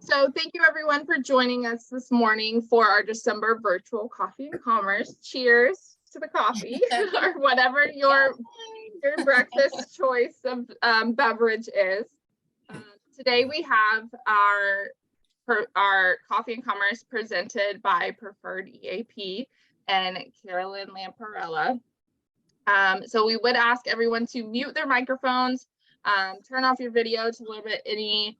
So thank you everyone for joining us this morning for our December virtual coffee and commerce. Cheers to the coffee or whatever your breakfast choice of beverage is. Today we have our coffee and commerce presented by Preferred EAP and Carolyn Lamparella. So we would ask everyone to mute their microphones, turn off your video to limit any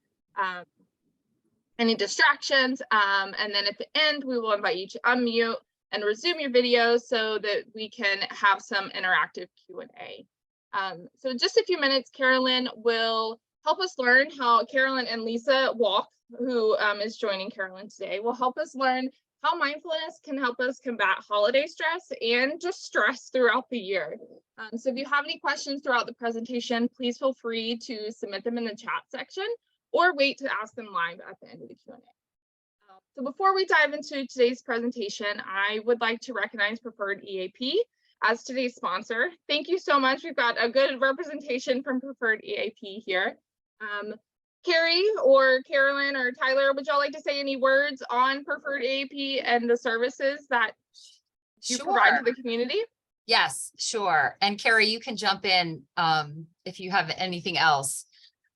distractions, and then at the end we will invite you to unmute and resume your video so that we can have some interactive Q&A. So in just a few minutes, Carolyn will help us learn how Carolyn and Lisa Walk, who is joining Carolyn today, will help us learn how mindfulness can help us combat holiday stress and just stress throughout the year. So if you have any questions throughout the presentation, please feel free to submit them in the chat section or wait to ask them live at the end of the Q&A. So before we dive into today's presentation, I would like to recognize Preferred EAP as today's sponsor. Thank you so much. We've got a good representation from Preferred EAP here. Carrie or Carolyn or Tyler, would y'all like to say any words on Preferred EAP and the services that you provide to the community? Yes, sure. And Carrie, you can jump in if you have anything else.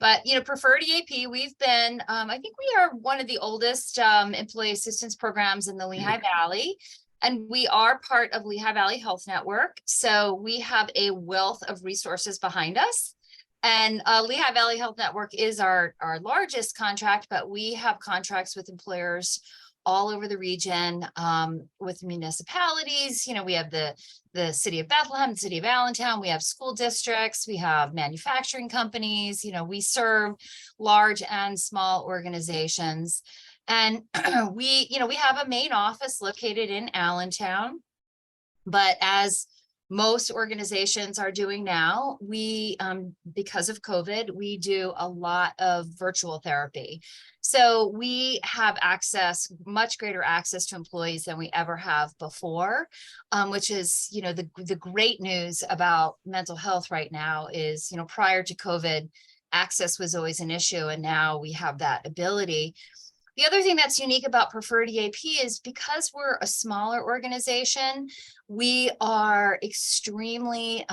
But, you know, Preferred EAP, we've been, I think we are one of the oldest employee assistance programs in the Lehigh Valley, and we are part of Lehigh Valley Health Network. So we have a wealth of resources behind us. And Lehigh Valley Health Network is our largest contract, but we have contracts with employers all over the region, with municipalities. You know, we have the city of Bethlehem, the city of Allentown, we have school districts, we have manufacturing companies. You know, we serve large and small organizations. And we have a main office located in Allentown, but as most organizations are doing now, we, because of COVID, we do a lot of virtual therapy. So we have access, much greater access to employees than we ever have before, which is, you know, the great news about mental health right now is, you know, prior to COVID, access was always an issue, and now we have that ability. The other thing that's unique about Preferred EAP is because we're a smaller organization, we are extremely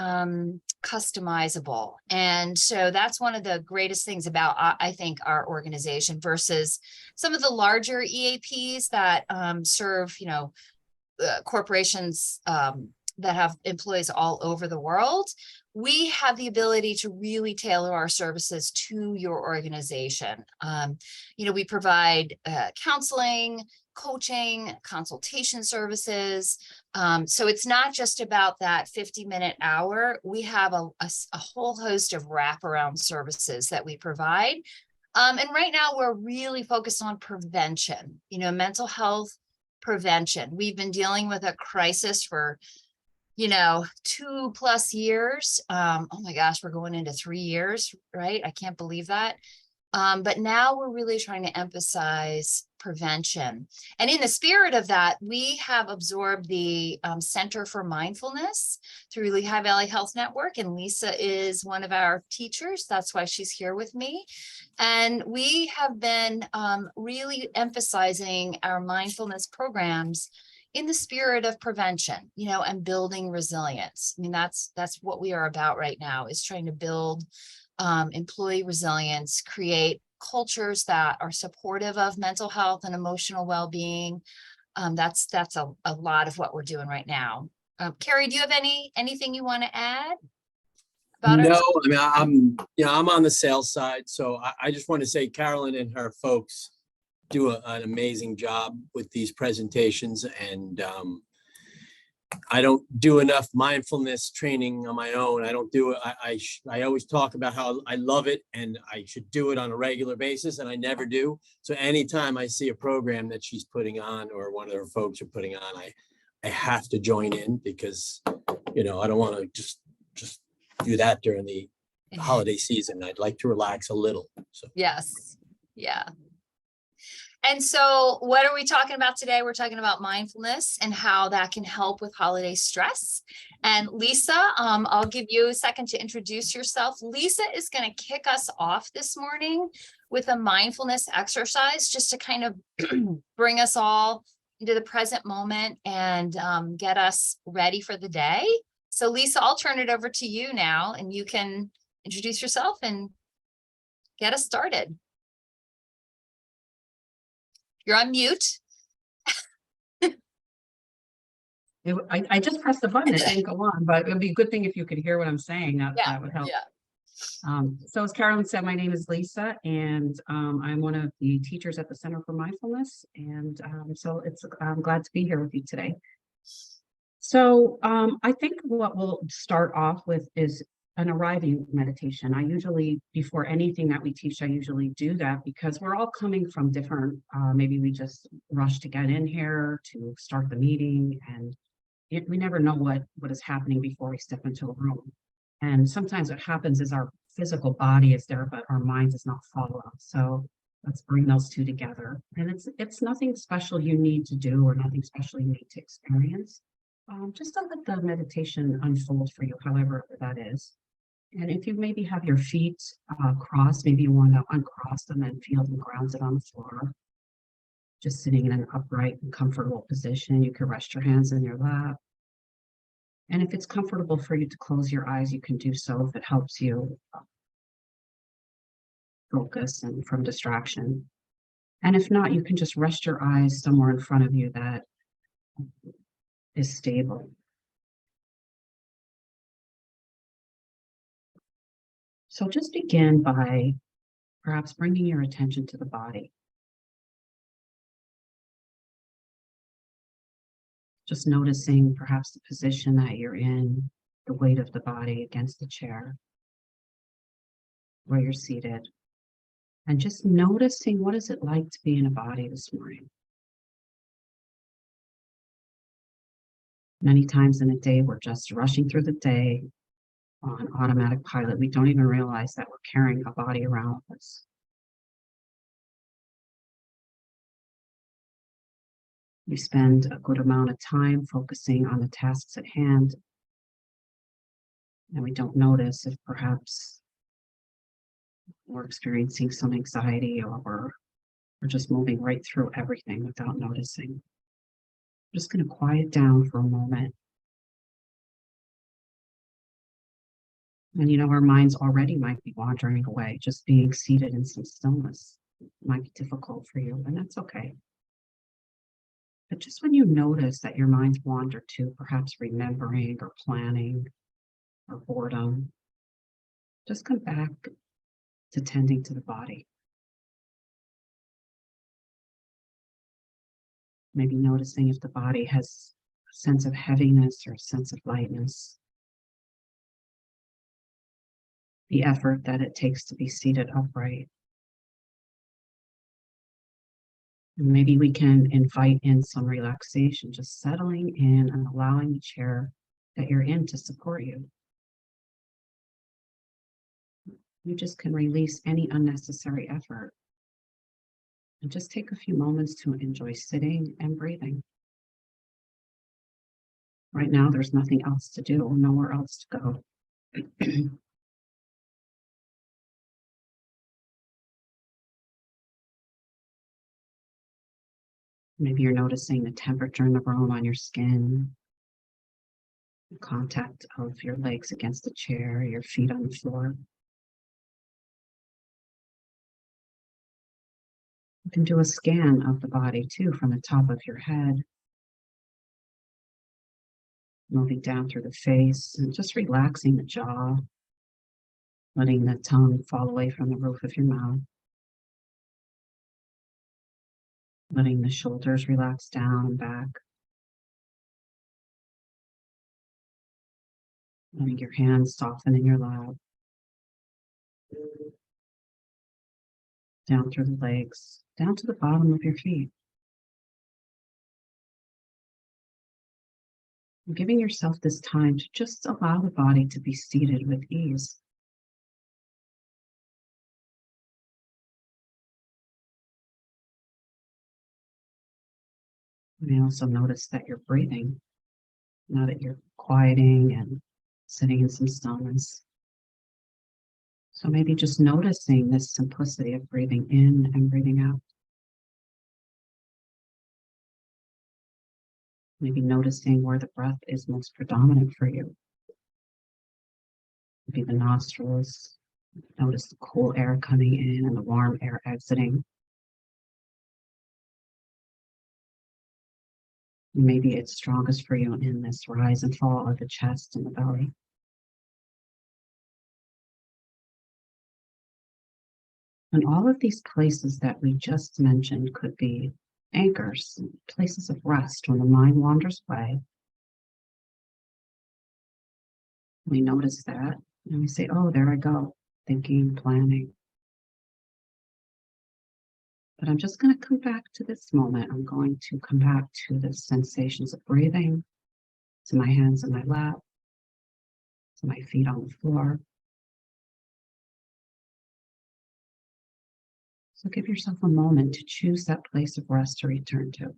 customizable. And so that's one of the greatest things about, I think, our organization versus some of the larger EAPs that serve, you know, corporations that have employees all over the world. We have the ability to really tailor our services to your organization. You know, we provide counseling, coaching, consultation services. So it's not just about that 50-minute hour. We have a whole host of wraparound services that we provide. And right now we're really focused on prevention, you know, mental health prevention. We've been dealing with a crisis for, you know, 2+ years. Oh my gosh, we're going into 3 years, right? I can't believe that. But now we're really trying to emphasize prevention. And in the spirit of that, we have absorbed the Center for Mindfulness through Lehigh Valley Health Network. And Lisa is one of our teachers. That's why she's here with me. And we have been really emphasizing our mindfulness programs in the spirit of prevention, you know, and building resilience. I mean, that's what we are about right now, is trying to build employee resilience, create cultures that are supportive of mental health and emotional well-being. That's a lot of what we're doing right now. Carrie, do you have anything you want to add? No, I mean, I'm on the sales side, so I just want to say Carolyn and her folks do an amazing job with these presentations, and I don't do enough mindfulness training on my own. I don't do it. I always talk about how I love it and I should do it on a regular basis, and I never do. So anytime I see a program that she's putting on or one of her folks are putting on, I have to join in, because, you know, I don't want to just do that during the holiday season. I'd like to relax a little. So yes, yeah. And so what are we talking about today? We're talking about mindfulness and how that can help with holiday stress. And Lisa, I'll give you a second to introduce yourself. Lisa is going to kick us off this morning with a mindfulness exercise just to kind of bring us all into the present moment and get us ready for the day. So Lisa, I'll turn it over to you now and you can introduce yourself and get us started. You're on mute. I just pressed the button, it didn't go on, but it'd be a good thing if you could hear what I'm saying. That would help. Yeah. So as Carolyn said, my name is Lisa, and I'm one of the teachers at the Center for Mindfulness. And so I'm glad to be here with you today. So I think what we'll start off with is an arriving meditation. I usually, before anything that we teach, I usually do that because we're all coming from different, maybe we just rush to get in here to start the meeting, and we never know what is happening before we step into a room. And sometimes what happens is our physical body is there, but our mind does not follow. So let's bring those two together. And it's nothing special you need to do or nothing special you need to experience. Just to let the meditation unfold for you, however that is. And if you maybe have your feet crossed, maybe you want to uncross them and feel them grounded on the floor. Just sitting in an upright and comfortable position. You can rest your hands in your lap. And if it's comfortable for you to close your eyes, you can do so if it helps you focus and from distraction. And if not, you can just rest your eyes somewhere in front of you that is stable. So just begin by perhaps bringing your attention to the body. Just noticing perhaps the position that you're in, the weight of the body against the chair, where you're seated, and just noticing what is it like to be in a body this morning. Many times in a day, we're just rushing through the day on automatic pilot. We don't even realize that we're carrying a body around with us. We spend a good amount of time focusing on the tasks at hand, and we don't notice if perhaps we're experiencing some anxiety or we're just moving right through everything without noticing. I'm just going to quiet down for a moment. And our minds already might be wandering away. Just being seated in some stillness might be difficult for you, and that's okay. But just when you notice that your minds wander to perhaps remembering or planning or boredom, just come back to tending to the body. Maybe noticing if the body has a sense of heaviness or a sense of lightness. The effort that it takes to be seated upright. And maybe we can invite in some relaxation, just settling in and allowing the chair that you're in to support you. You just can release any unnecessary effort. And just take a few moments to enjoy sitting and breathing. Right now, there's nothing else to do, nowhere else to go. Maybe you're noticing the temperature in the room on your skin, the contact of your legs against the chair, your feet on the floor. You can do a scan of the body too, from the top of your head, moving down through the face and just relaxing the jaw, letting the tongue fall away from the roof of your mouth, letting the shoulders relax down and back, letting your hands soften in your lap, down through the legs, down to the bottom of your feet. And giving yourself this time to just allow the body to be seated with ease. You may also notice that you're breathing now that you're quieting and sitting in some stillness. So maybe just noticing this simplicity of breathing in and breathing out. Maybe noticing where the breath is most predominant for you. Maybe the nostrils. Notice the cool air coming in and the warm air exiting. Maybe it's strongest for you in this rise and fall of the chest and the belly. And all of these places that we just mentioned could be anchors, places of rest when the mind wanders away. We notice that and we say, oh, there I go, thinking, planning. But I'm just going to come back to this moment. I'm going to come back to the sensations of breathing, to my hands in my lap, to my feet on the floor. So give yourself a moment to choose that place of rest to return to.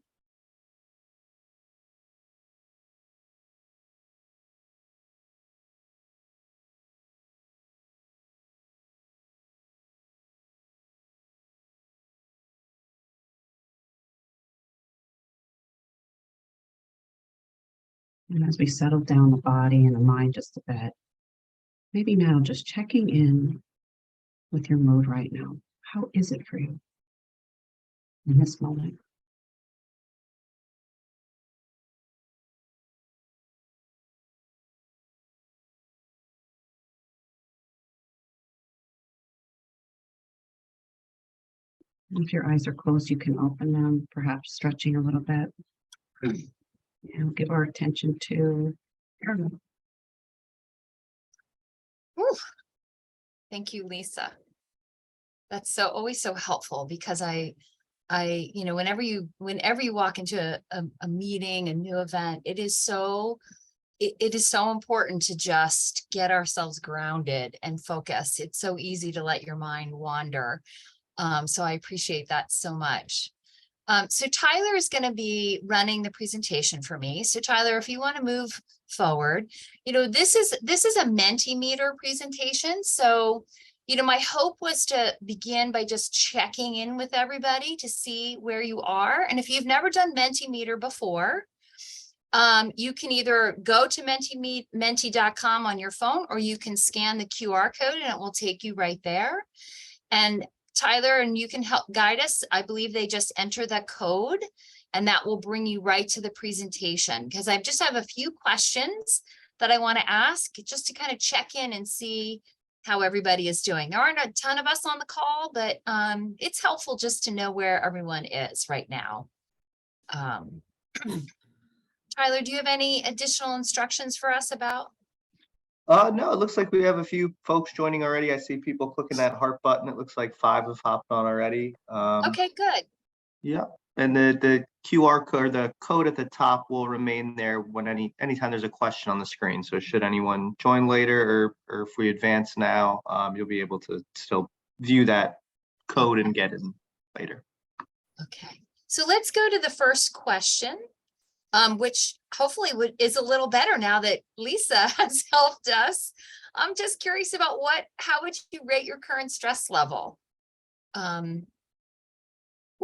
And as we settle down the body and the mind just a bit, maybe now just checking in with your mood right now. How is it for you in this moment? If your eyes are closed, you can open them, perhaps stretching a little bit. And give our attention to Whew. Thank you, Lisa. That's always so helpful because whenever you walk into a meeting, a new event, it is so important to just get ourselves grounded and focus. It's so easy to let your mind wander. So I appreciate that so much. So Tyler is going to be running the presentation for me. So Tyler, if you want to move forward, this is a Mentimeter presentation. So, my hope was to begin by just checking in with everybody to see where you are. And if you've never done Mentimeter before, you can either go to menti.com on your phone, or you can scan the QR code and it will take you right there. And Tyler, and you can help guide us. I believe they just enter the code and that will bring you right to the presentation, because I just have a few questions that I want to ask just to kind of check in and see how everybody is doing. There aren't a ton of us on the call, but it's helpful just to know where everyone is right now. Tyler, do you have any additional instructions for us about? No, it looks like we have a few folks joining already. I see people clicking that heart button. It looks like 5 have hopped on already. Okay, good. Yeah, and the QR code, the code at the top will remain there when anytime there's a question on the screen. So should anyone join later or if we advance now, you'll be able to still view that code and get in later. Okay, so let's go to the first question. Which hopefully is a little better now that Lisa has helped us. I'm just curious about how would you rate your current stress level?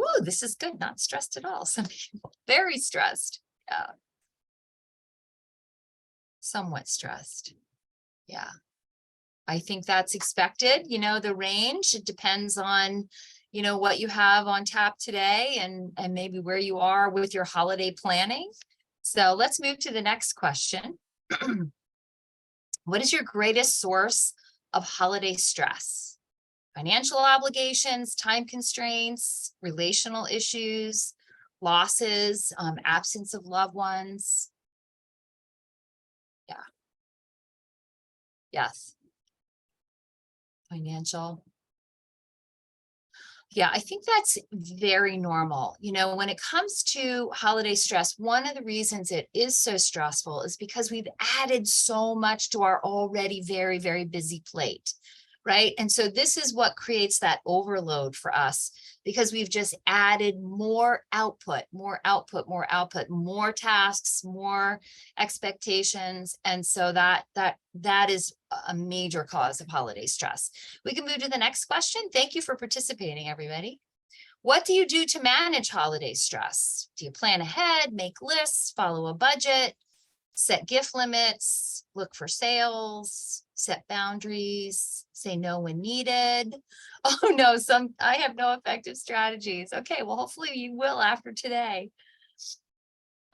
Ooh, this is good, not stressed at all. Some people very stressed. Yeah. Somewhat stressed. Yeah. I think that's expected. The range, it depends on, what you have on tap today and maybe where you are with your holiday planning. So let's move to the next question. What is your greatest source of holiday stress? Financial obligations, time constraints, relational issues, losses, absence of loved ones? Yeah. Yes. Financial. Yeah, I think that's very normal. When it comes to holiday stress, one of the reasons it is so stressful is because we've added so much to our already very, very busy plate, right? And so this is what creates that overload for us, because we've just added more output, more output, more output, more tasks, more expectations. And so that is a major cause of holiday stress. We can move to the next question. Thank you for participating, everybody. What do you do to manage holiday stress? Do you plan ahead, make lists, follow a budget, set gift limits, look for sales, set boundaries, say no when needed? Oh no, I have no effective strategies. Okay, well, hopefully you will after today.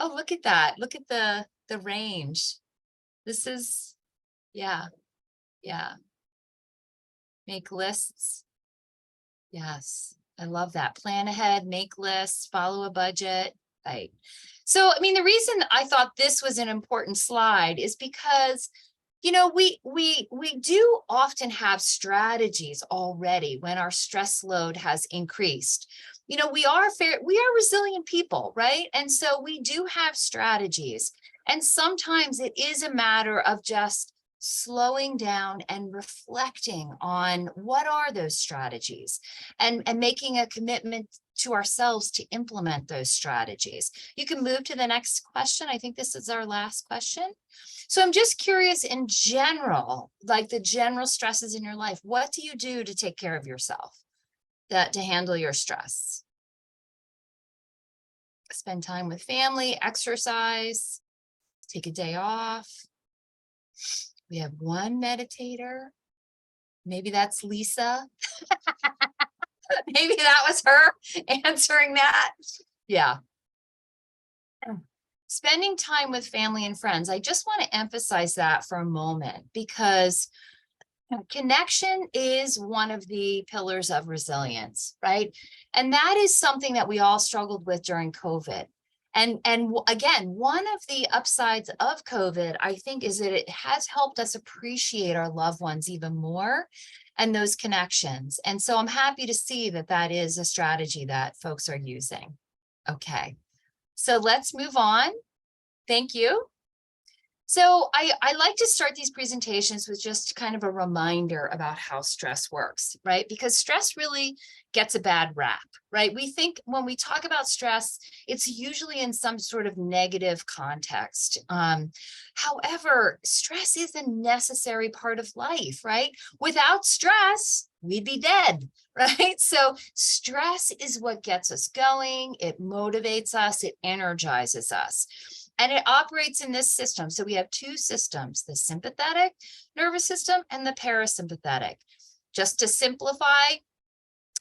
Oh, look at that. Look at the range. This is, yeah. Make lists. Yes, I love that. Plan ahead, make lists, follow a budget. Right. So, I mean, the reason I thought this was an important slide is because, you know, we do often have strategies already when our stress load has increased. You know, we are resilient people, right? And so we do have strategies. And sometimes it is a matter of just slowing down and reflecting on what are those strategies, and making a commitment to ourselves to implement those strategies. You can move to the next question. I think this is our last question. So I'm just curious, in general, like the general stresses in your life, what do you do to take care of yourself, to handle your stress? Spend time with family, exercise, take a day off. We have one meditator. Maybe that's Lisa. Maybe that was her answering that. Yeah. Spending time with family and friends. I just want to emphasize that for a moment, because connection is one of the pillars of resilience, right? And that is something that we all struggled with during COVID. And again, one of the upsides of COVID, I think, is that it has helped us appreciate our loved ones even more and those connections. And so I'm happy to see that that is a strategy that folks are using. Okay, so let's move on. Thank you. So I like to start these presentations with just kind of a reminder about how stress works, right? Because stress really gets a bad rap, right? We think when we talk about stress, it's usually in some sort of negative context. However, stress is a necessary part of life, right? Without stress, we'd be dead, right? So stress is what gets us going. It motivates us. It energizes us. And it operates in this system. So we have two systems, the sympathetic nervous system and the parasympathetic. Just to simplify,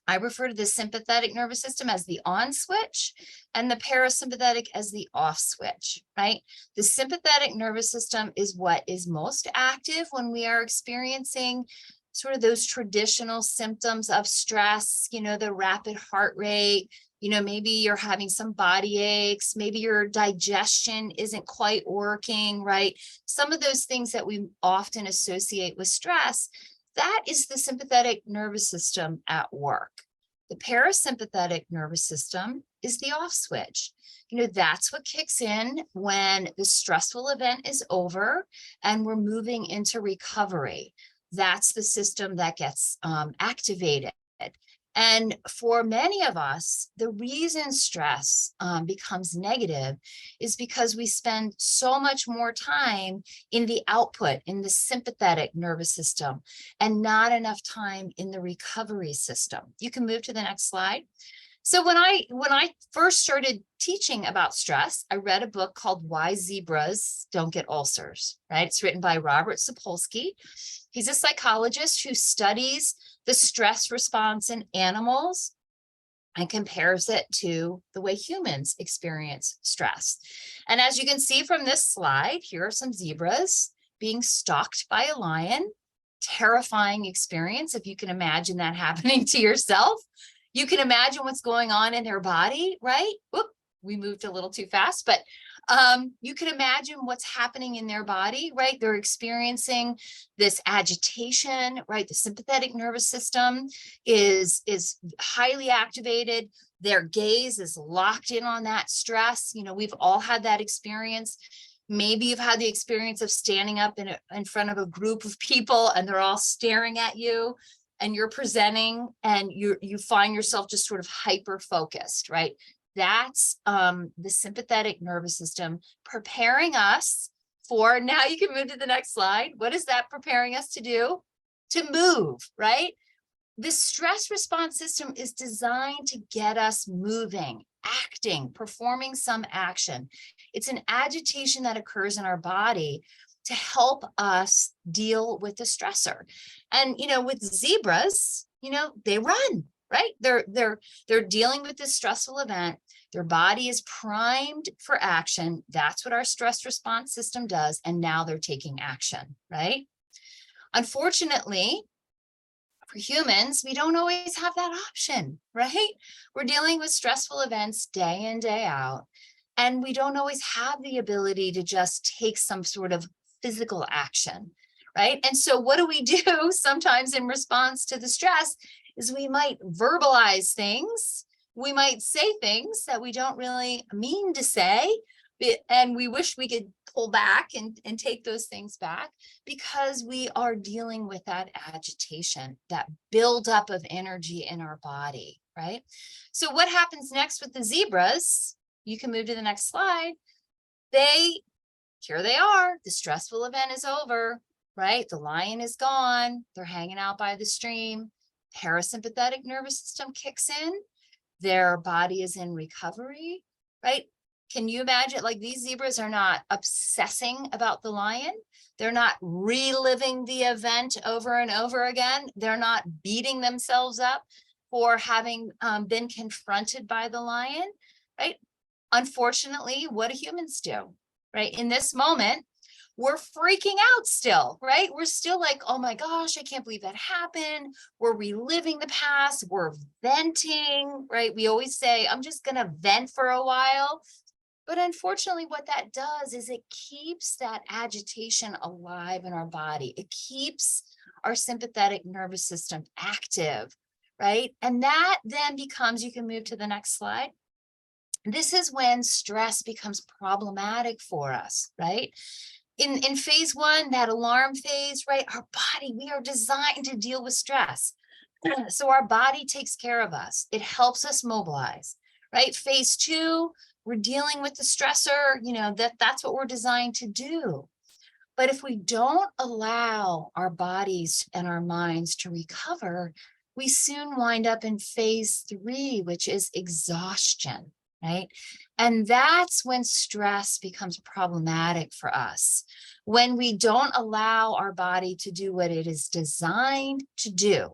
I refer to the sympathetic nervous system as the on switch and the parasympathetic as the off switch, right? The sympathetic nervous system is what is most active when we are experiencing sort of those traditional symptoms of stress, you know, the rapid heart rate, you know, maybe you're having some body aches, maybe your digestion isn't quite working, right? Some of those things that we often associate with stress, that is the sympathetic nervous system at work. The parasympathetic nervous system is the off switch. You know, that's what kicks in when the stressful event is over and we're moving into recovery. That's the system that gets activated. And for many of us, the reason stress becomes negative is because we spend so much more time in the output, in the sympathetic nervous system, and not enough time in the recovery system. You can move to the next slide. So when I first started teaching about stress, I read a book called Why Zebras Don't Get Ulcers, right? It's written by Robert Sapolsky. He's a psychologist who studies the stress response in animals and compares it to the way humans experience stress. And as you can see from this slide, here are some zebras being stalked by a lion. Terrifying experience, if you can imagine that happening to yourself. You can imagine what's going on in their body, right? Whoop, we moved a little too fast, but you can imagine what's happening in their body, right? They're experiencing this agitation, right? The sympathetic nervous system is highly activated. Their gaze is locked in on that stress. You know, we've all had that experience. Maybe you've had the experience of standing up in front of a group of people and they're all staring at you and you're presenting and you find yourself just sort of hyper focused, right? That's the sympathetic nervous system preparing us for, now you can move to the next slide. What is that preparing us to do? To move, right? The stress response system is designed to get us moving, acting, performing some action. It's an agitation that occurs in our body to help us deal with the stressor. And, you know, with zebras, you know, they run, right? They're dealing with this stressful event. Their body is primed for action. That's what our stress response system does. And now they're taking action, right? Unfortunately, for humans, we don't always have that option, right? We're dealing with stressful events day in, day out, and we don't always have the ability to just take some sort of physical action, right? And so what do we do sometimes in response to the stress is we might verbalize things. We might say things that we don't really mean to say, and we wish we could pull back and take those things back because we are dealing with that agitation, that buildup of energy in our body, right? So what happens next with the zebras? You can move to the next slide. Here they are. The stressful event is over, right? The lion is gone. They're hanging out by the stream. Parasympathetic nervous system kicks in. Their body is in recovery, right? Can you imagine, like, these zebras are not obsessing about the lion. They're not reliving the event over and over again. They're not beating themselves up for having been confronted by the lion, right? Unfortunately, what do humans do, right? In this moment, we're freaking out still, right? We're still like, oh my gosh, I can't believe that happened. We're reliving the past. We're venting, right? We always say, I'm just going to vent for a while. But unfortunately, what that does is it keeps that agitation alive in our body. It keeps our sympathetic nervous system active, right? And that then becomes, you can move to the next slide. This is when stress becomes problematic for us, right? In phase one, that alarm phase, right? Our body, we are designed to deal with stress. So our body takes care of us. It helps us mobilize, right? Phase two, we're dealing with the stressor, you know, that's what we're designed to do. But if we don't allow our bodies and our minds to recover, we soon wind up in phase three, which is exhaustion, right? And that's when stress becomes problematic for us. When we don't allow our body to do what it is designed to do,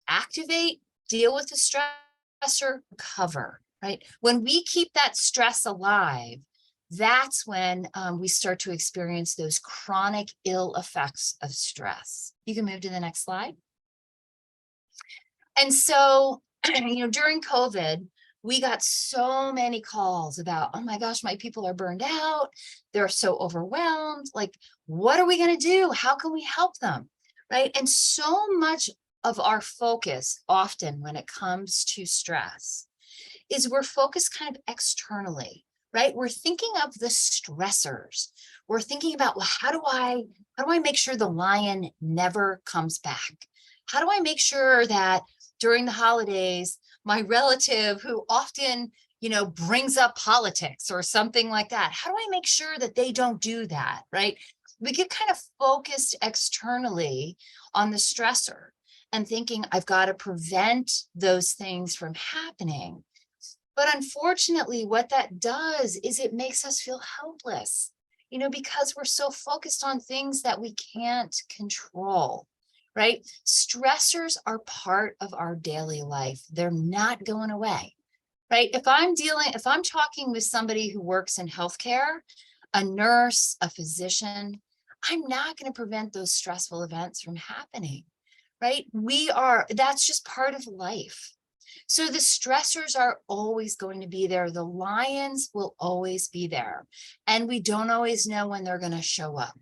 activate, deal with the stressor, recover, right? When we keep that stress alive, that's when we start to experience those chronic ill effects of stress. You can move to the next slide. And so, you know, during COVID, we got so many calls about, oh my gosh, my people are burned out. They're so overwhelmed. Like, what are we going to do? How can we help them? Right? And so much of our focus often when it comes to stress is we're focused kind of externally, right? We're thinking of the stressors. We're thinking about, well, how do I make sure the lion never comes back? How do I make sure that during the holidays, my relative who often, you know, brings up politics or something like that, how do I make sure that they don't do that, right? We get kind of focused externally on the stressor and thinking, I've got to prevent those things from happening. But unfortunately, what that does is it makes us feel helpless, you know, because we're so focused on things that we can't control, right? Stressors are part of our daily life. They're not going away, right? If I'm talking with somebody who works in healthcare, a nurse, a physician, I'm not going to prevent those stressful events from happening, right? That's just part of life. So the stressors are always going to be there. The lions will always be there. And we don't always know when they're going to show up.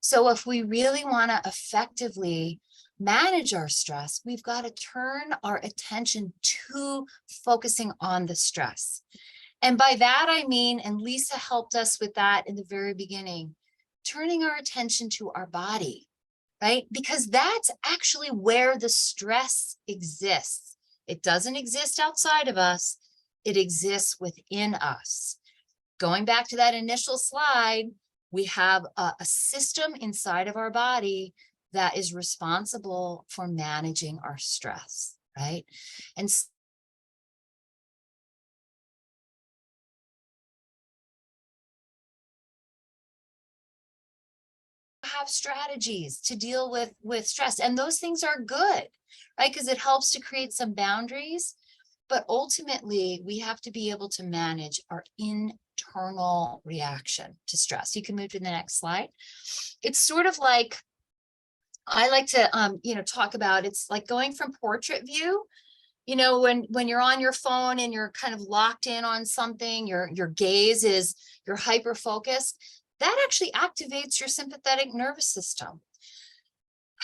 So if we really want to effectively manage our stress, we've got to turn our attention to focusing on the stress. And by that, I mean, and Lisa helped us with that in the very beginning, turning our attention to our body, right? Because that's actually where the stress exists. It doesn't exist outside of us. It exists within us. Going back to that initial slide, we have a system inside of our body that is responsible for managing our stress, right? And have strategies to deal with stress, and those things are good, right? Because it helps to create some boundaries, but ultimately we have to be able to manage our internal reaction to stress. You can move to the next slide. It's sort of like, I like to talk about, it's like going from portrait view. When you're on your phone and you're kind of locked in on something, your gaze is, you're hyper focused, that actually activates your sympathetic nervous system.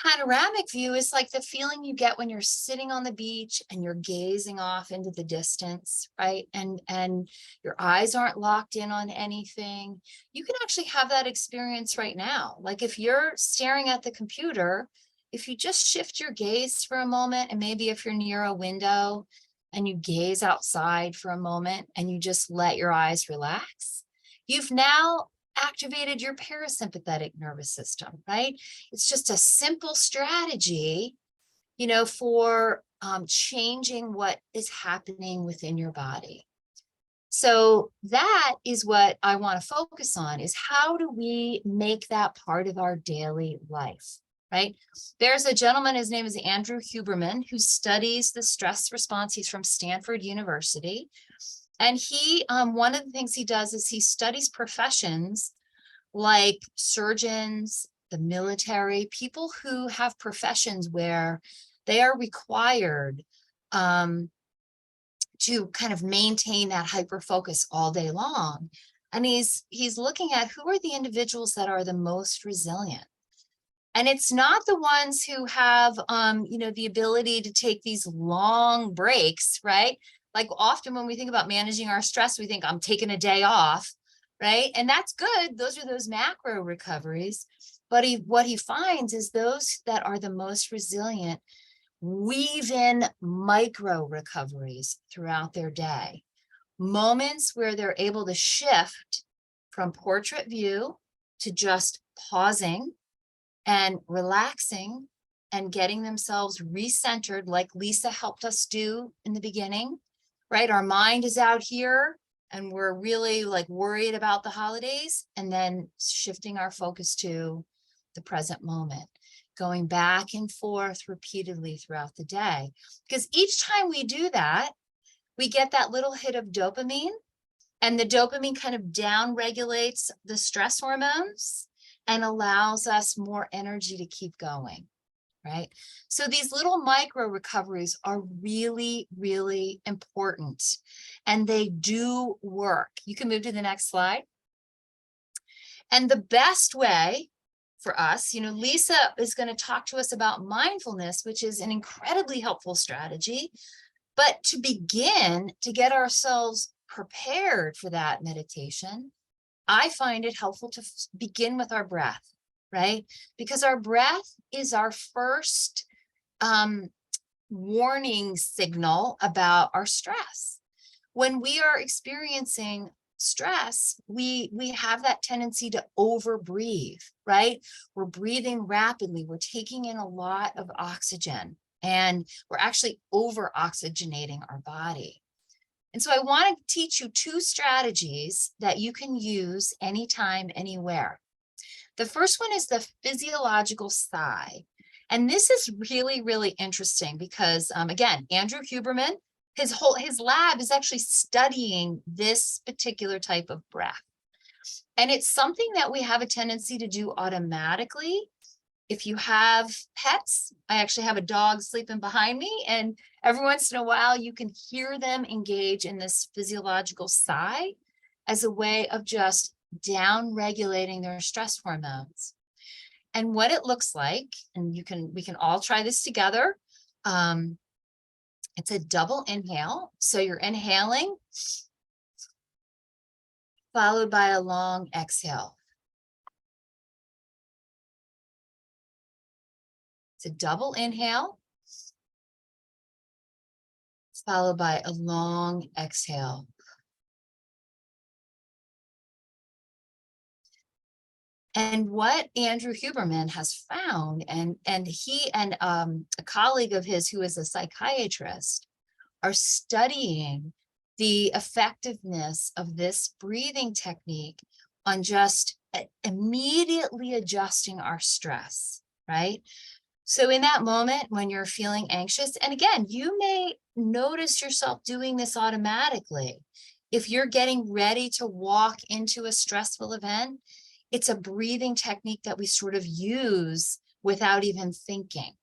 Panoramic view is like the feeling you get when you're sitting on the beach and you're gazing off into the distance, right? And your eyes aren't locked in on anything. You can actually have that experience right now. Like if you're staring at the computer, if you just shift your gaze for a moment, and maybe if you're near a window and you gaze outside for a moment and you just let your eyes relax, you've now activated your parasympathetic nervous system, right? It's just a simple strategy, for changing what is happening within your body. So that is what I want to focus on, is how do we make that part of our daily life, right? There's a gentleman, his name is Andrew Huberman, who studies the stress response. He's from Stanford University. And he, one of the things he does is he studies professions like surgeons, the military, people who have professions where they are required to kind of maintain that hyper focus all day long. And he's looking at who are the individuals that are the most resilient. And it's not the ones who have, the ability to take these long breaks, right? Like often when we think about managing our stress, we think I'm taking a day off, right? And that's good. Those are those macro recoveries. But what he finds is those that are the most resilient weave in micro recoveries throughout their day. Moments where they're able to shift from portrait view to just pausing and relaxing and getting themselves recentered, like Lisa helped us do in the beginning, right? Our mind is out here and we're really like worried about the holidays, and then shifting our focus to the present moment, going back and forth repeatedly throughout the day. Because each time we do that, we get that little hit of dopamine, and the dopamine kind of down regulates the stress hormones and allows us more energy to keep going, right? So these little micro recoveries are really, really important, and they do work. You can move to the next slide. And the best way for us, Lisa is going to talk to us about mindfulness, which is an incredibly helpful strategy. But to begin to get ourselves prepared for that meditation, I find it helpful to begin with our breath, right? Because our breath is our first warning signal about our stress. When we are experiencing stress, we have that tendency to over breathe, right? We're breathing rapidly. We're taking in a lot of oxygen, and we're actually over oxygenating our body. And so I want to teach you two strategies that you can use anytime, anywhere. The first one is the physiological sigh. And this is really, really interesting because, again, Andrew Huberman, his lab is actually studying this particular type of breath. And it's something that we have a tendency to do automatically. If you have pets, I actually have a dog sleeping behind me, and every once in a while you can hear them engage in this physiological sigh as a way of just down regulating their stress hormones. And what it looks like, and we can all try this together. It's a double inhale. So you're inhaling followed by a long exhale. It's a double inhale, followed by a long exhale. And what Andrew Huberman has found, and he and a colleague of his who is a psychiatrist are studying the effectiveness of this breathing technique on just immediately adjusting our stress, right? So in that moment when you're feeling anxious, and again, you may notice yourself doing this automatically. If you're getting ready to walk into a stressful event, it's a breathing technique that we sort of use without even thinking,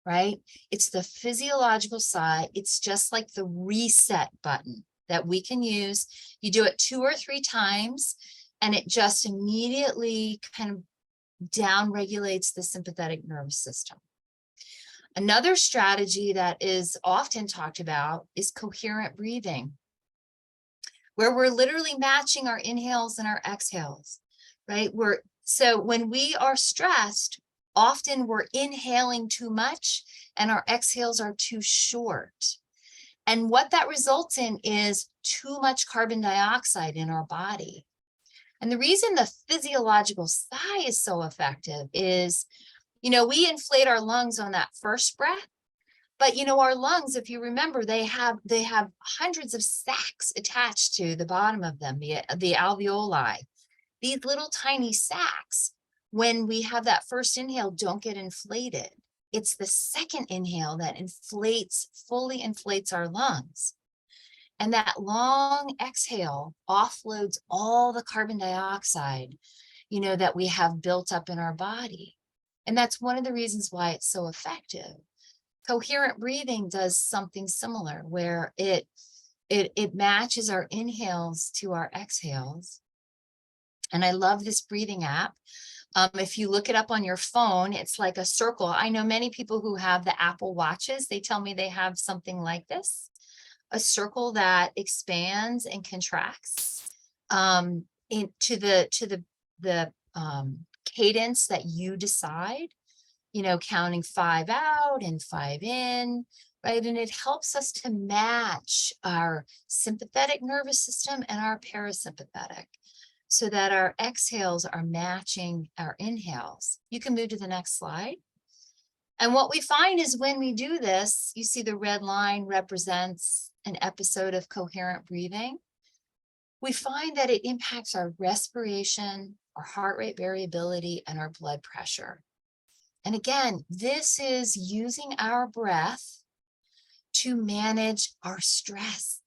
right? It's the physiological side. It's just like the reset button that we can use. You do it 2 or 3 times, and it just immediately kind of down regulates the sympathetic nervous system. Another strategy that is often talked about is coherent breathing, where we're literally matching our inhales and our exhales, right? So when we are stressed, often we're inhaling too much and our exhales are too short. And what that results in is too much carbon dioxide in our body. And the reason the physiological sigh is so effective is, we inflate our lungs on that first breath, but our lungs, if you remember, they have hundreds of sacs attached to the bottom of them, the alveoli. These little tiny sacs, when we have that first inhale, don't get inflated. It's the second inhale that fully inflates our lungs. And that long exhale offloads all the carbon dioxide, that we have built up in our body. And that's one of the reasons why it's so effective. Coherent breathing does something similar, where it matches our inhales to our exhales. And I love this breathing app. If you look it up on your phone, it's like a circle. I know many people who have the Apple Watches. They tell me they have something like this, a circle that expands and contracts into the cadence that you decide, counting 5 out and 5 in, right? And it helps us to match our sympathetic nervous system and our parasympathetic, so that our exhales are matching our inhales. You can move to the next slide. And what we find is when we do this, you see the red line represents an episode of coherent breathing. We find that it impacts our respiration, our heart rate variability, and our blood pressure. And again, this is using our breath to manage our stress,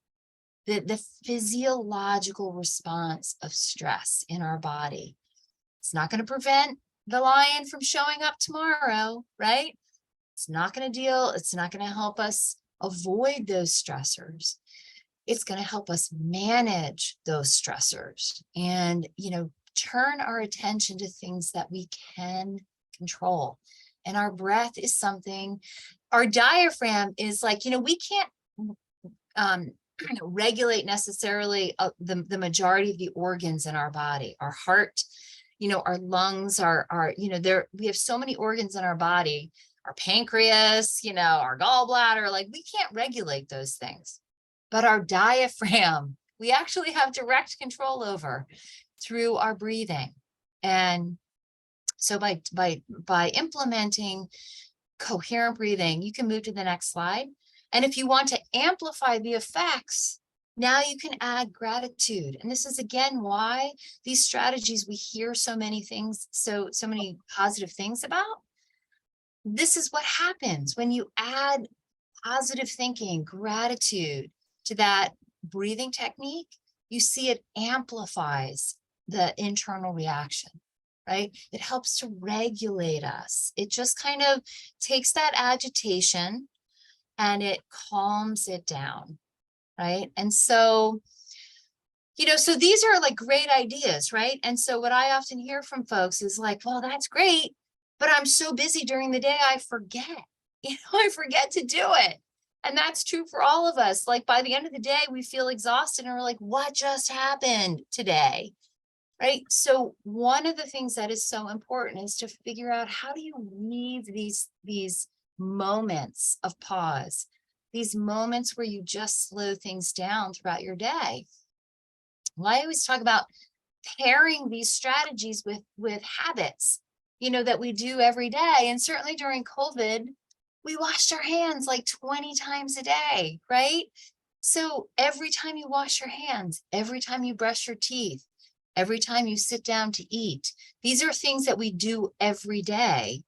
the physiological response of stress in our body. It's not going to prevent the lion from showing up tomorrow, right? It's not going to help us avoid those stressors. It's going to help us manage those stressors and, turn our attention to things that we can control. And our breath is something, our diaphragm is like, we can't regulate necessarily the majority of the organs in our body. Our heart, our lungs, we have so many organs in our body, our pancreas, our gallbladder, like we can't regulate those things. But our diaphragm, we actually have direct control over through our breathing. And so by implementing coherent breathing, you can move to the next slide. And if you want to amplify the effects, now you can add gratitude. And this is again why these strategies, we hear so many things, so many positive things about. This is what happens when you add positive thinking, gratitude to that breathing technique. You see it amplifies the internal reaction, right? It helps to regulate us. It just kind of takes that agitation and it calms it down, right? And so, so these are like great ideas, right? And so what I often hear from folks is like, well, that's great, but I'm so busy during the day, I forget, I forget to do it. And that's true for all of us. Like by the end of the day, we feel exhausted and we're like, what just happened today? Right? So one of the things that is so important is to figure out, how do you weave these moments of pause, these moments where you just slow things down throughout your day. Well, I always talk about pairing these strategies with habits, that we do every day. And certainly during COVID, we washed our hands like 20 times a day, right? So every time you wash your hands, every time you brush your teeth, every time you sit down to eat, these are things that we do every day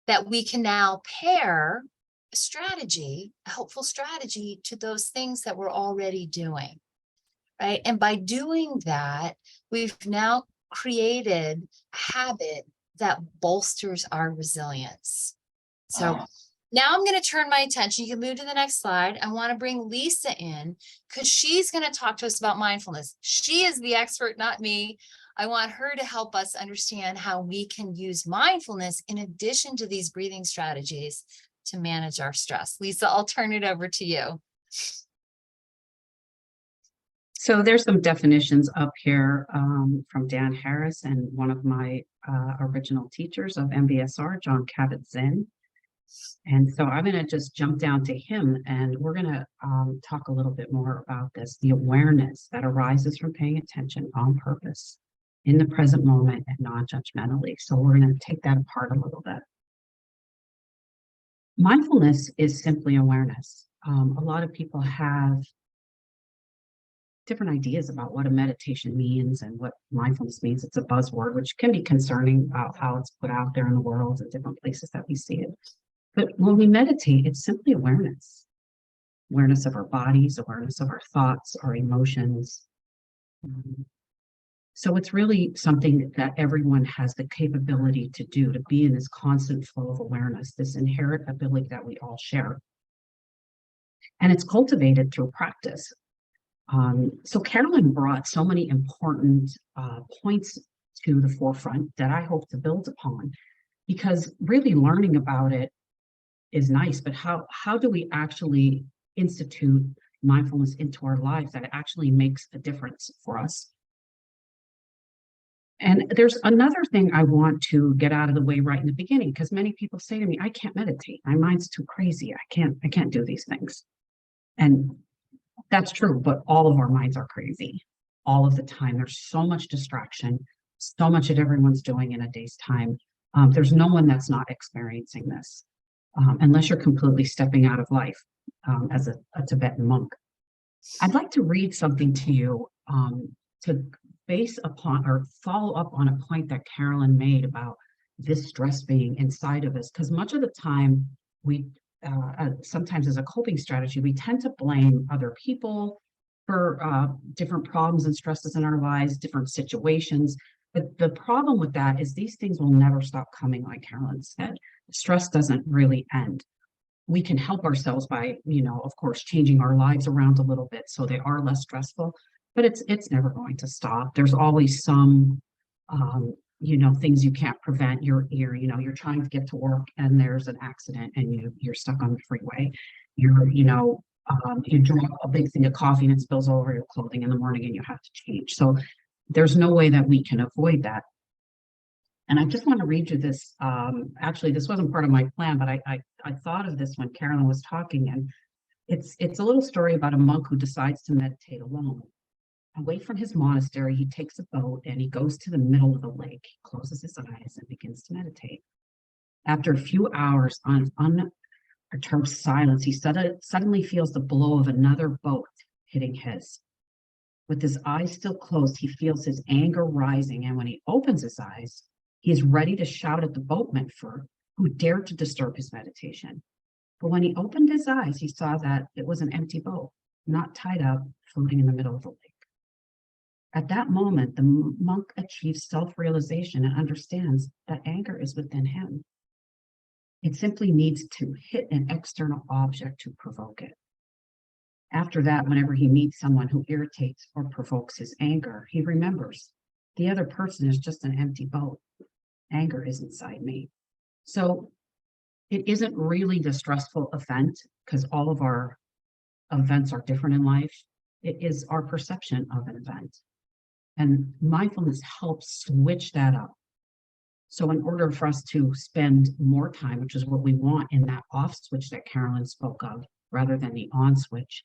that we can now pair a strategy, a helpful strategy, to those things that we're already doing, right? And by doing that, we've now created a habit that bolsters our resilience. So now I'm going to turn my attention. You can move to the next slide. I want to bring Lisa in because she's going to talk to us about mindfulness. She is the expert, not me. I want her to help us understand how we can use mindfulness in addition to these breathing strategies to manage our stress. Lisa, I'll turn it over to you. So there's some definitions up here from Dan Harris and one of my original teachers of MBSR, John Kabat-Zinn. And so I'm going to just jump down to him, and we're going to talk a little bit more about this, the awareness that arises from paying attention on purpose in the present moment and non-judgmentally. So we're going to take that apart a little bit. Mindfulness is simply awareness. A lot of people have different ideas about what a meditation means and what mindfulness means. It's a buzzword, which can be concerning about how it's put out there in the world and different places that we see it. But when we meditate, it's simply awareness. Awareness of our bodies, awareness of our thoughts, our emotions. So it's really something that everyone has the capability to do, to be in this constant flow of awareness, this inherent ability that we all share. And it's cultivated through practice. So Carolyn brought so many important points to the forefront that I hope to build upon, because really learning about it is nice, but how do we actually institute mindfulness into our lives that it actually makes a difference for us? And there's another thing I want to get out of the way right in the beginning, because many people say to me, I can't meditate. My mind's too crazy. I can't do these things. And that's true, but all of our minds are crazy all of the time. There's so much distraction, so much that everyone's doing in a day's time. There's no one that's not experiencing this. Unless you're completely stepping out of life as a Tibetan monk. I'd like to read something to you to base upon or follow up on a point that Carolyn made about this stress being inside of us, because much of the time we, sometimes as a coping strategy, we tend to blame other people for different problems and stresses in our lives, different situations. But the problem with that is these things will never stop coming, like Carolyn said. Stress doesn't really end. We can help ourselves by, of course, changing our lives around a little bit so they are less stressful, but it's never going to stop. There's always some, things you can't prevent. You're trying to get to work and there's an accident and you're stuck on the freeway. You drink a big thing of coffee and it spills over your clothing in the morning and you have to change. So there's no way that we can avoid that. And I just want to read you this. Actually, this wasn't part of my plan, but I thought of this when Carolyn was talking, and it's a little story about a monk who decides to meditate alone. Away from his monastery, he takes a boat and he goes to the middle of the lake, he closes his eyes and begins to meditate. After a few hours on unperturbed silence, he suddenly feels the blow of another boat hitting his. With his eyes still closed, he feels his anger rising, and when he opens his eyes, he is ready to shout at the boatman who dared to disturb his meditation. But when he opened his eyes, he saw that it was an empty boat, not tied up, floating in the middle of the lake. At that moment, the monk achieves self-realization and understands that anger is within him. It simply needs to hit an external object to provoke it. After that, whenever he meets someone who irritates or provokes his anger, he remembers the other person is just an empty boat. Anger is inside me. So it isn't really the stressful event, because all of our events are different in life. It is our perception of an event. And mindfulness helps switch that up. So in order for us to spend more time, which is what we want in that off switch that Carolyn spoke of, rather than the on switch,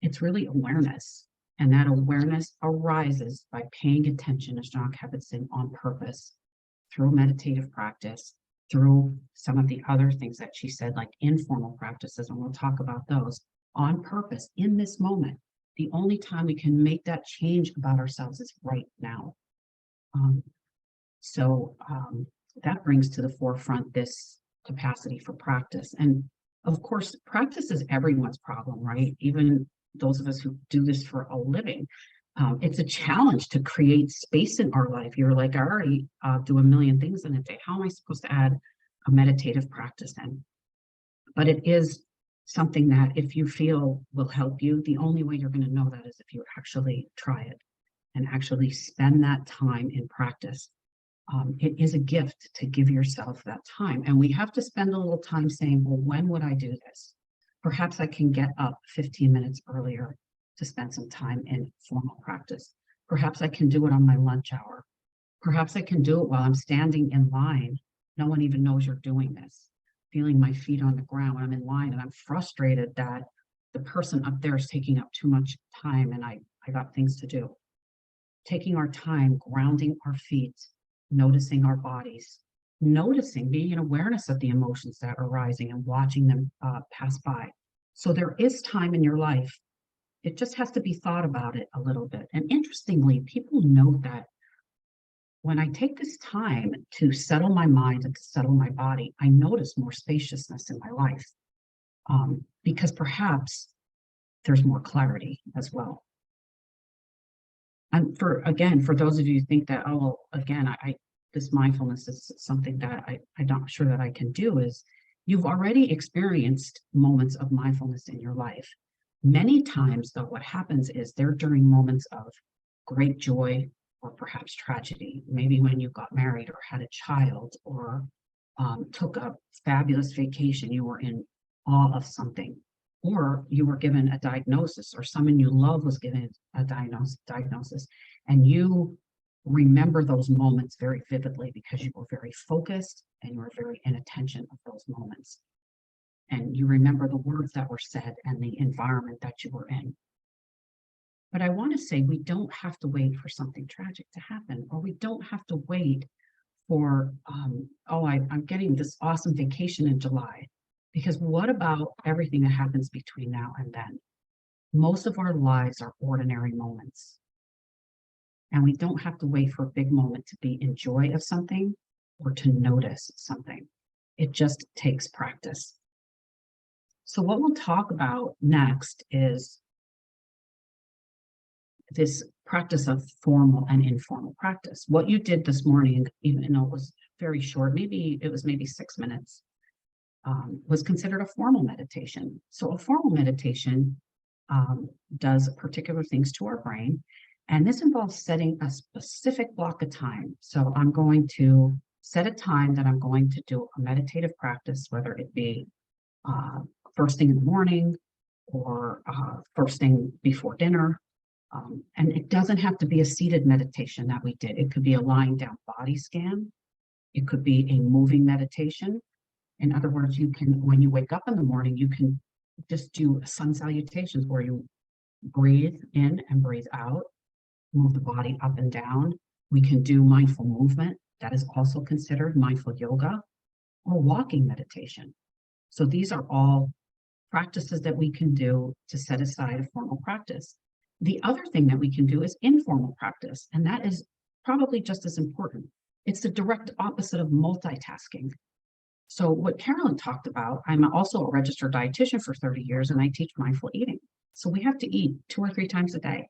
it's really awareness. And that awareness arises by paying attention, as John Kabat-Zinn, on purpose, through meditative practice, through some of the other things that she said, like informal practices, and we'll talk about those, on purpose in this moment. The only time we can make that change about ourselves is right now. That brings to the forefront this capacity for practice. And of course, practice is everyone's problem, right? Even those of us who do this for a living. It's a challenge to create space in our life. You're like, I already do a million things in a day. How am I supposed to add a meditative practice in? But it is something that if you feel will help you, the only way you're going to know that is if you actually try it and actually spend that time in practice. It is a gift to give yourself that time. And we have to spend a little time saying, well, when would I do this? Perhaps I can get up 15 minutes earlier to spend some time in formal practice. Perhaps I can do it on my lunch hour. Perhaps I can do it while I'm standing in line. No one even knows you're doing this. Feeling my feet on the ground when I'm in line and I'm frustrated that the person up there is taking up too much time and I got things to do. Taking our time, grounding our feet, noticing our bodies, noticing, being in awareness of the emotions that are rising and watching them pass by. So there is time in your life. It just has to be thought about it a little bit. And interestingly, people note that when I take this time to settle my mind and to settle my body, I notice more spaciousness in my life because perhaps there's more clarity as well. And for those of you who think that, oh, well, again, this mindfulness is something that I'm not sure that I can do, is you've already experienced moments of mindfulness in your life. Many times, though, what happens is they're during moments of great joy or perhaps tragedy. Maybe when you got married or had a child or took a fabulous vacation, you were in awe of something. Or you were given a diagnosis, or someone you love was given a diagnosis, and you remember those moments very vividly because you were very focused and you were very in attention of those moments. And you remember the words that were said and the environment that you were in. But I want to say we don't have to wait for something tragic to happen, or we don't have to wait for, I'm getting this awesome vacation in July. Because what about everything that happens between now and then? Most of our lives are ordinary moments. And we don't have to wait for a big moment to be in joy of something or to notice something. It just takes practice. So what we'll talk about next is this practice of formal and informal practice. What you did this morning, even though it was very short, maybe 6 minutes, was considered a formal meditation. So a formal meditation does particular things to our brain, and this involves setting a specific block of time. So I'm going to set a time that I'm going to do a meditative practice, whether it be first thing in the morning or first thing before dinner. And it doesn't have to be a seated meditation that we did. It could be a lying down body scan. It could be a moving meditation. In other words, you can, when you wake up in the morning, you can just do sun salutations where you breathe in and breathe out, move the body up and down. We can do mindful movement. That is also considered mindful yoga, or walking meditation. So these are all practices that we can do to set aside a formal practice. The other thing that we can do is informal practice, and that is probably just as important. It's the direct opposite of multitasking. So what Carolyn talked about, I'm also a registered dietitian for 30 years and I teach mindful eating. So we have to eat 2 or 3 times a day.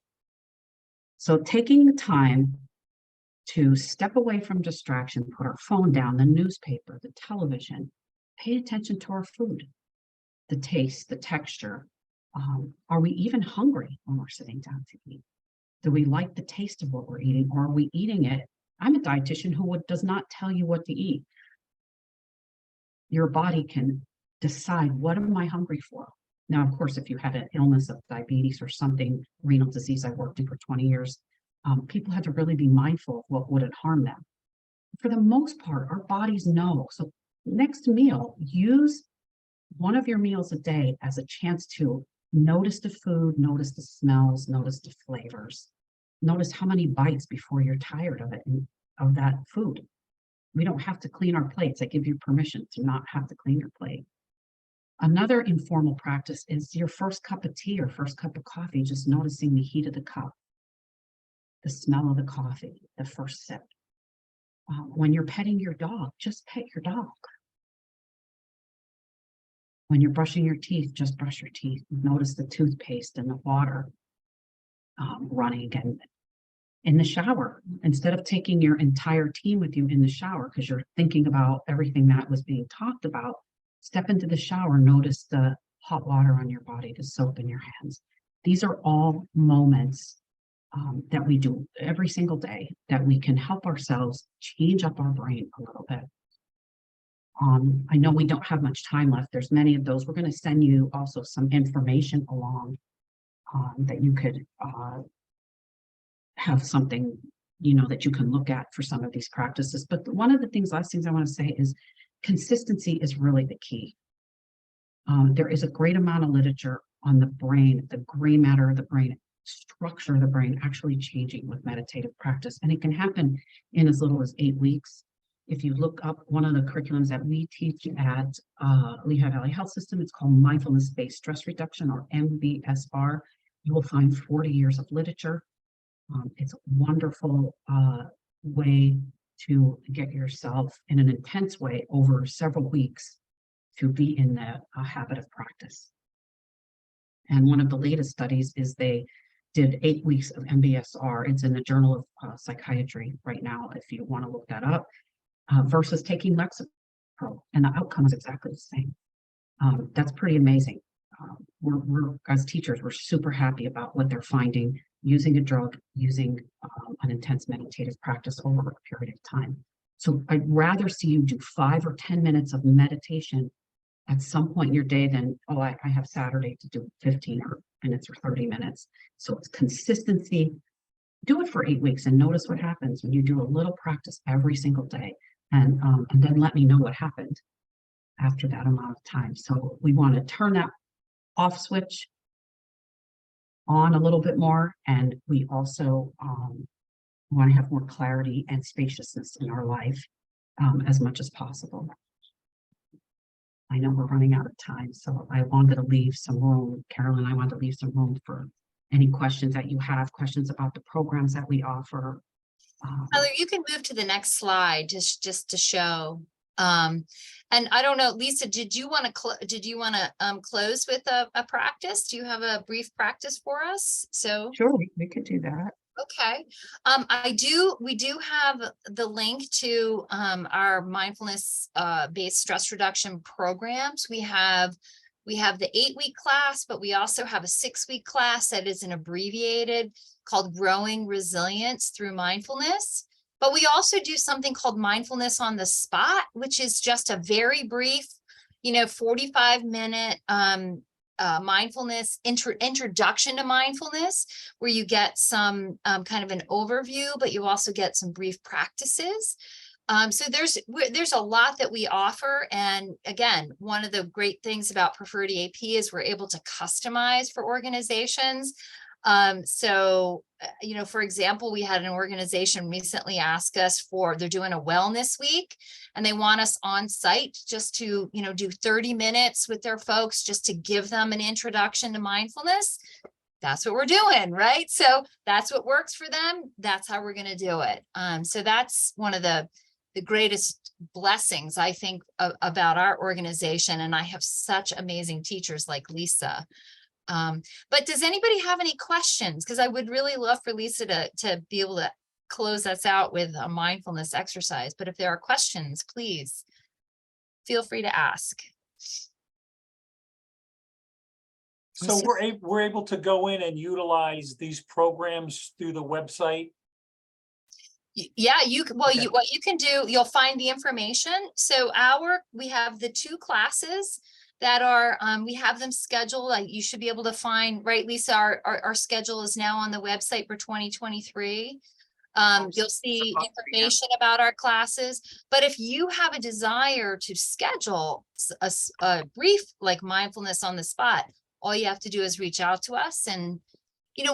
So taking the time to step away from distraction, put our phone down, the newspaper, the television, pay attention to our food, the taste, the texture. Are we even hungry when we're sitting down to eat? Do we like the taste of what we're eating, or are we eating it? I'm a dietitian who does not tell you what to eat. Your body can decide, what am I hungry for? Now, of course, if you had an illness of diabetes or something, renal disease I worked in for 20 years, people had to really be mindful of what wouldn't harm them. For the most part, our bodies know. So next meal, use one of your meals a day as a chance to notice the food, notice the smells, notice the flavors. Notice how many bites before you're tired of it, of that food. We don't have to clean our plates. I give you permission to not have to clean your plate. Another informal practice is your first cup of tea or first cup of coffee, just noticing the heat of the cup, the smell of the coffee, the first sip. When you're petting your dog, just pet your dog. When you're brushing your teeth, just brush your teeth. Notice the toothpaste and the water running. And in the shower, instead of taking your entire team with you in the shower because you're thinking about everything that was being talked about, step into the shower, notice the hot water on your body, the soap in your hands. These are all moments that we do every single day that we can help ourselves change up our brain a little bit. I know we don't have much time left. There's many of those. We're going to send you also some information along that you could have something, that you can look at for some of these practices. But one of the last things I want to say is consistency is really the key. There is a great amount of literature on the brain, the gray matter of the brain, structure of the brain actually changing with meditative practice. And it can happen in as little as 8 weeks. If you look up one of the curriculums that we teach at Lehigh Valley Health System, it's called Mindfulness-Based Stress Reduction, or MBSR. You will find 40 years of literature. It's a wonderful way to get yourself in an intense way over several weeks to be in the habit of practice. And one of the latest studies is they did 8 weeks of MBSR. It's in the Journal of Psychiatry right now, if you want to look that up, versus taking Lexapro, and the outcome is exactly the same. That's pretty amazing. We're as teachers, we're super happy about what they're finding using a drug, using an intense meditative practice over a period of time. So I'd rather see you do 5 or 10 minutes of meditation at some point in your day than, oh, I have Saturday to do 15 minutes or 30 minutes. So it's consistency. Do it for 8 weeks and notice what happens when you do a little practice every single day. And then let me know what happened after that amount of time. So we want to turn that off switch on a little bit more. And we also want to have more clarity and spaciousness in our life as much as possible. I know we're running out of time, so I wanted to leave some room, Carolyn, I wanted to leave some room for any questions that you have, questions about the programs that we offer. Heather, you can move to the next slide just to show. And I don't know, Lisa, did you want to close with a practice? Do you have a brief practice for us? So Sure, we could do that. okay. We do have the link to our mindfulness based stress reduction programs. We have the 8-week class, but we also have a 6-week class that is an abbreviated called Growing Resilience Through Mindfulness. But we also do something called Mindfulness on the Spot, which is just a very brief, 45-minute mindfulness introduction to mindfulness, where you get some kind of an overview, but you also get some brief practices. So there's a lot that we offer. And again, one of the great things about Preferred EAP is we're able to customize for organizations. For example, we had an organization recently ask us they're doing a wellness week and they want us on site just to, do 30 minutes with their folks, just to give them an introduction to mindfulness. That's what we're doing, right? So that's what works for them. That's how we're going to do it. So that's one of the greatest blessings, I think, about our organization. And I have such amazing teachers like Lisa. But does anybody have any questions? Because I would really love for Lisa to be able to close us out with a mindfulness exercise. But if there are questions, please feel free to ask. So we're able to go in and utilize these programs through the website. Yeah, Okay. what you can do, you'll find the information. So we have the 2 classes that are, we have them scheduled. Like you should be able to find, right, Lisa, our schedule is now on the website for 2023. You'll see information about our classes, but if you have a desire to schedule a brief like mindfulness on the spot, all you have to do is reach out to us. And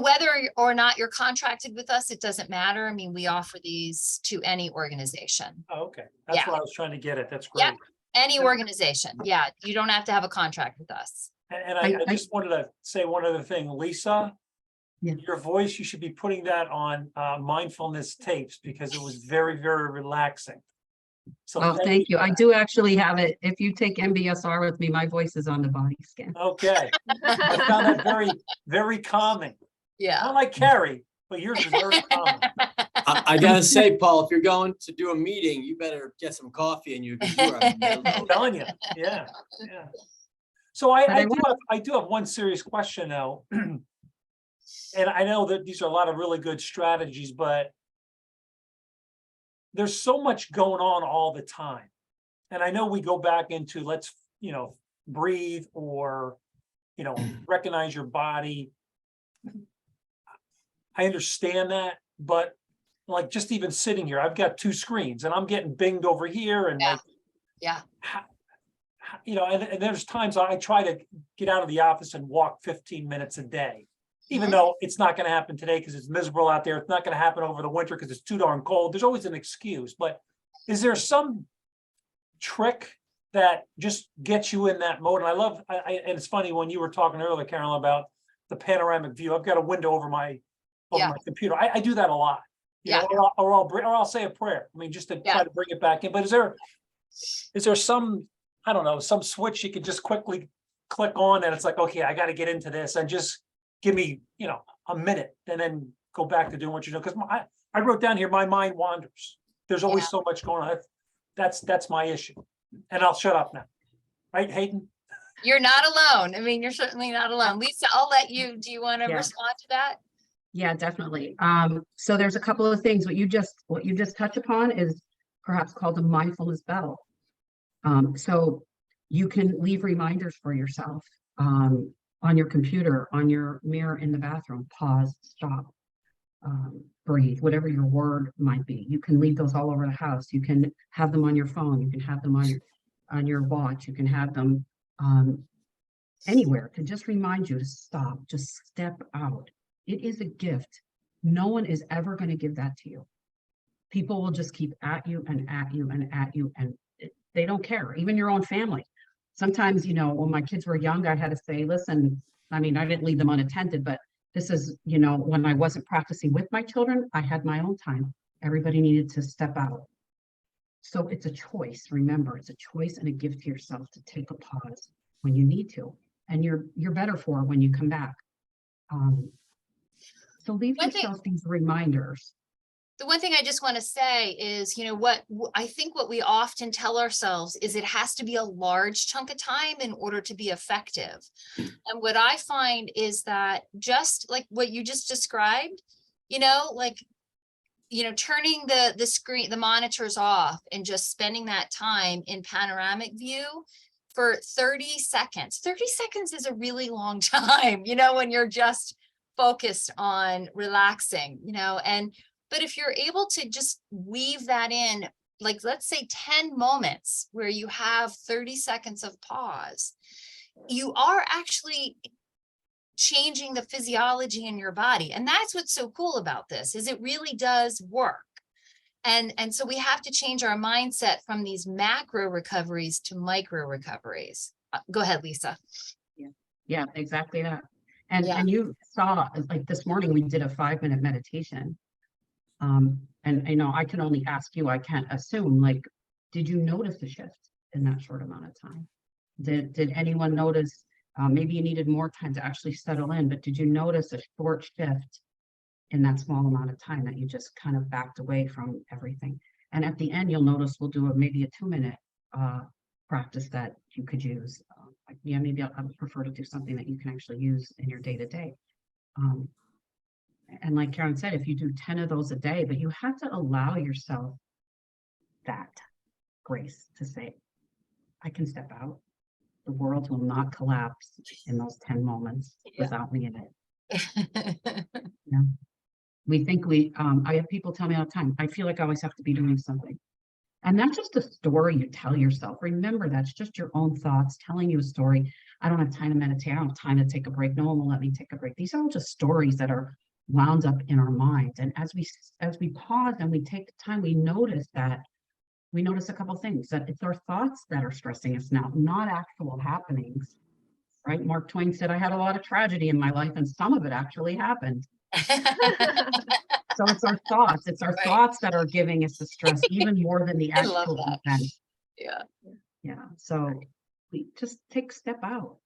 whether or not you're contracted with us, it doesn't matter. I mean, we offer these to any organization. Oh, okay, that's Yeah. what I was trying to get at. That's Yeah. great. Any organization. Yeah, you don't have to have a contract with us. And I just wanted to say one other thing, Lisa. Yeah. Your voice, you should be putting that on mindfulness tapes because it was very, very relaxing. So Oh, thank you. I do actually have it. If you take MBSR with me, my voice is on the body scan. Okay, I found that very, very calming. Yeah. Not like Carrie, but yours is very calming. I gotta say, Paul, if you're going to do a meeting, you better get some coffee and you. I'm telling you, yeah. So I do have one serious question though. And I know that these are a lot of really good strategies, but there's so much going on all the time. And I know we go back into let's, breathe or, recognize your body. I understand that, but like just even sitting here, I've got 2 screens and I'm getting binged over here and Yeah. And there's times I try to get out of the office and walk 15 minutes a day. Even Mhm. though it's not going to happen today because it's miserable out there. It's not going to happen over the winter because it's too darn cold. There's always an excuse. But is there some trick that just gets you in that mode? And I love, and it's funny when you were talking earlier, Carolyn, about the panoramic view. I've got a window over my computer. I do that a lot. Or I'll say a prayer. I mean, just to try to bring it back in. But is there some, I don't know, some switch you could just quickly click on and it's like, okay, I got to get into this and just give me, a minute and then go back to doing what you do. Because I wrote down here, my mind wanders. There's always so much going on. That's my issue. And I'll shut up now. Right, Hayden? You're not alone. I mean, you're certainly not alone. Lisa, I'll let you, do you want to respond to that? Yeah, definitely. So there's a couple of things. What you just touched upon is perhaps called a mindfulness bell. So you can leave reminders for yourself on your computer, on your mirror in the bathroom, pause, stop, breathe, whatever your word might be. You can leave those all over the house. You can have them on your phone. You can have them on your watch. You can have them anywhere to just remind you to stop, just step out. It is a gift. No one is ever going to give that to you. People will just keep at you and at you and at you, and they don't care, even your own family. Sometimes, when my kids were young, I had to say, listen, I mean, I didn't leave them unattended, but this is, when I wasn't practicing with my children, I had my own time. Everybody needed to step out. So it's a choice. Remember, it's a choice and a gift to yourself to take a pause when you need to, and you're better for it when you come back. So leave yourself these reminders. The one thing I just want to say is, what I think what we often tell ourselves is it has to be a large chunk of time in order to be effective. And what I find is that just like what you just described, turning the screen, the monitors off and just spending that time in panoramic view for 30 seconds. 30 seconds is a really long time, when you're just focused on relaxing, but if you're able to just weave that in, like, let's say 10 moments where you have 30 seconds of pause, you are actually changing the physiology in your body. And that's what's so cool about this, is it really does work. And so we have to change our mindset from these macro recoveries to micro recoveries. Go ahead, Lisa. Yeah, exactly that. And you saw, like this morning, we did a 5-minute meditation. And I can only ask you, I can't assume, like, did you notice a shift in that short amount of time? Did anyone notice, maybe you needed more time to actually settle in, but did you notice a short shift in that small amount of time that you just kind of backed away from everything? And at the end, you'll notice we'll do maybe a 2-minute practice that you could use. Maybe I would prefer to do something that you can actually use in your day-to-day. And like Karen said, if you do 10 of those a day, but you have to allow yourself that grace to say, I can step out. the world will not collapse in those 10 moments Yeah. without me in it. We think I have people tell me all the time, I feel like I always have to be doing something. And that's just a story you tell yourself. Remember, that's just your own thoughts telling you a story. I don't have time to meditate. I don't have time to take a break. No one will let me take a break. These are all just stories that are wound up in our minds. And as we pause and we take the time, we notice a couple things, that it's our thoughts that are stressing us now, not actual happenings. Right? Mark Twain said, I had a lot of tragedy in my life, and some of it actually happened. So it's our thoughts. It's our Right. thoughts that are giving us the stress even more than the I love actual that. event. Yeah. Yeah. So we just take a step out.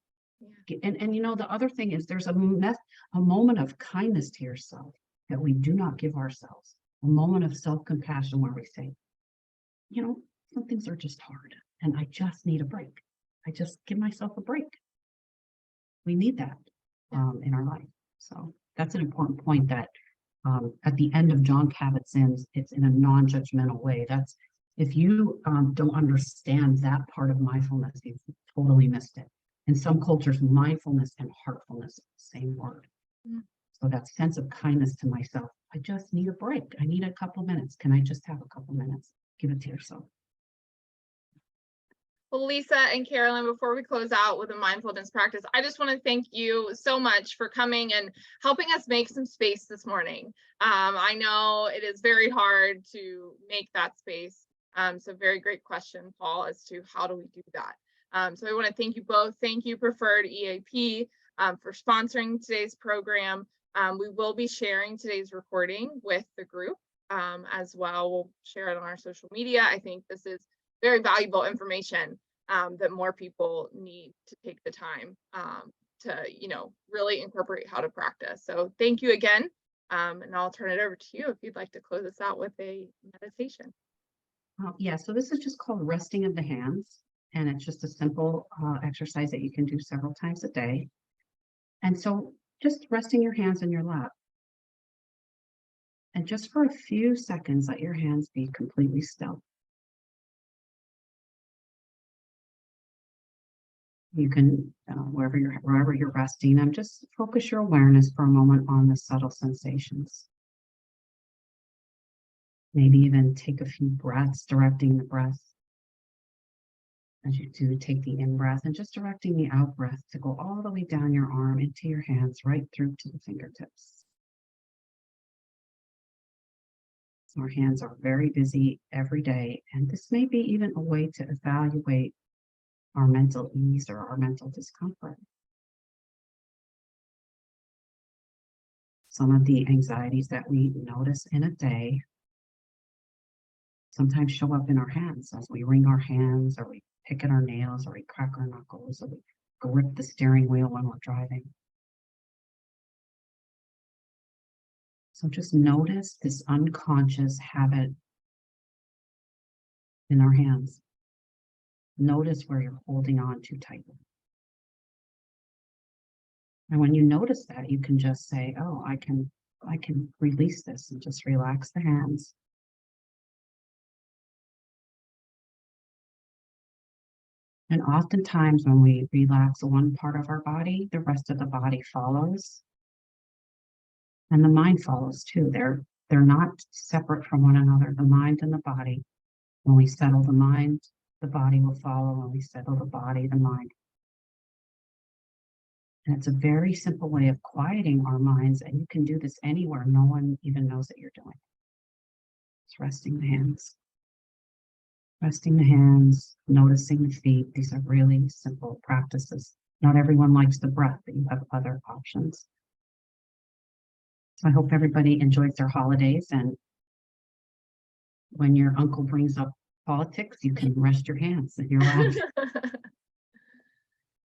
Yeah. And the other thing is there's a moment of kindness to yourself that we do not give ourselves. A moment of self-compassion where we say, some things are just hard and I just need a break. I just give myself a break. We need that in our life. So that's an important point, that at the end of John Kabat-Zinn's, it's in a non-judgmental way. That's, if you don't understand that part of mindfulness, you've totally missed it. In some cultures, mindfulness and heartfulness are the same word. Mm. So that sense of kindness to myself, I just need a break. I need a couple minutes. Can I just have a couple minutes? Give it to yourself. Well, Lisa and Carolyn, before we close out with a mindfulness practice, I just want to thank you so much for coming and helping us make some space this morning. I know it is very hard to make that space. So very great question, Paul, as to how do we do that? So I want to thank you both. Thank you, Preferred EAP, for sponsoring today's program. We will be sharing today's recording with the group as well. We'll share it on our social media. I think this is very valuable information that more people need to take the time to, really incorporate how to practice. So thank you again. And I'll turn it over to you if you'd like to close us out with a meditation. Yeah, so this is just called resting of the hands. And it's just a simple exercise that you can do several times a day. And so just resting your hands in your lap. And just for a few seconds, let your hands be completely still. You can, wherever you're resting, just focus your awareness for a moment on the subtle sensations. Maybe even take a few breaths, directing the breath as you do take the in-breath, and just directing the out-breath to go all the way down your arm into your hands, right through to the fingertips. So our hands are very busy every day, and this may be even a way to evaluate our mental ease or our mental discomfort. Some of the anxieties that we notice in a day sometimes show up in our hands as we wring our hands, or we pick at our nails, or we crack our knuckles, or we grip the steering wheel when we're driving. So just notice this unconscious habit in our hands. Notice where you're holding on too tightly. And when you notice that, you can just say, oh, I can release this, and just relax the hands. And oftentimes when we relax one part of our body, the rest of the body follows. And the mind follows too. They're not separate from one another, the mind and the body. When we settle the mind, the body will follow. When we settle the body, the mind. And it's a very simple way of quieting our minds, and you can do this anywhere. No one even knows that you're doing it. It's resting the hands. Resting the hands, noticing the feet. These are really simple practices. Not everyone likes the breath, but you have other options. So I hope everybody enjoys their holidays, and when your uncle brings up politics, you can rest your hands in your lap.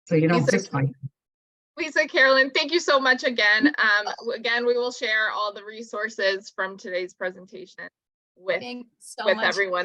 So you don't fist fight. Lisa, Carolyn, thank you so much again. Again, we will share all the resources from today's presentation with Thanks so much. everyone.